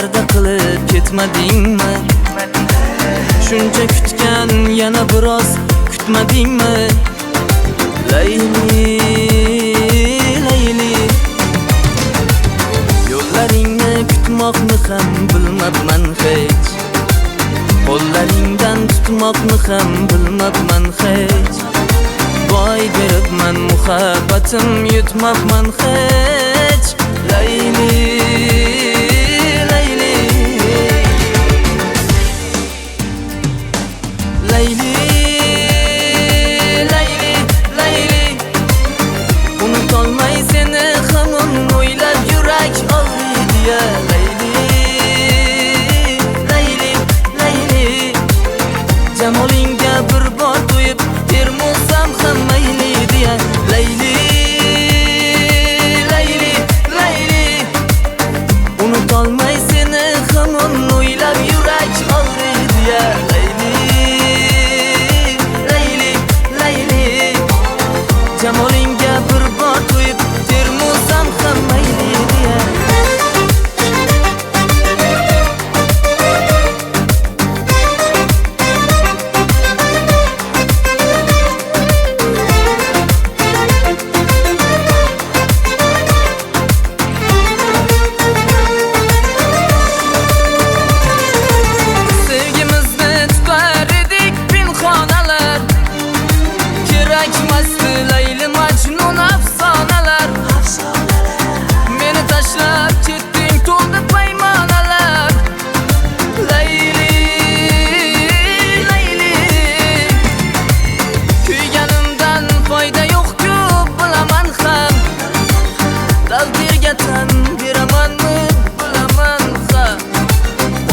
parda qilib ketmadingmi? Shuncha kutgan yana biroz kutmadingmi? Layli, Layli, yo'llaringni kutmoqni ham bilmabman hech, qo'llaringdan tutmoqni ham bilmabman hech. Boy beribman muhabbatim yutmabman hech. Layli, Layli, Layli, Layli, Layli, unutolmay seni hamon o'ylab yurak og'riydi ya. Layli, Layli, Layli, jamolingga bir bor to'yib termulsam ham mayli deya. Layli, Layli, Layli, unutolmay seni hamon o'ylab yurak og'riydi ya. Layli, Layli, Layli, jamolingga bir bor to'yib termulsam ham mayli deya. Layli Majnun afsonalar, meni tashlab ketding to'ldi paymonalar. Layli, Layli, kuyganimdan foyda yo'q-ku bilaman ham, taqdirga tan beramanmi bilaman ham.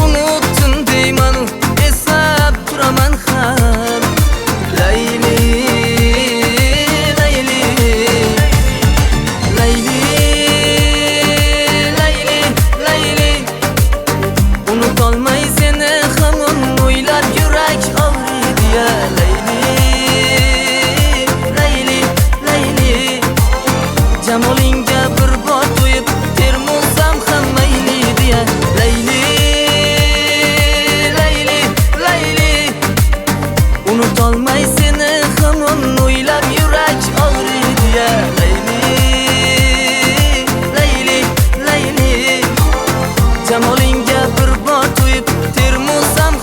Unutdim deyman, eslab turaman ham. Layli, unutolmay seni hamon o'ylab yurak og'riydi ya. Layli, Layli, Layli, jamolingga bir bor to'yib termulsam ham mayli deya. Layli, Layli, Layli, unutolmay seni hamon o'ylab yurak og'riydi ya. Layli, Layli, Layli, jamolingga bir bor to'yib termulsam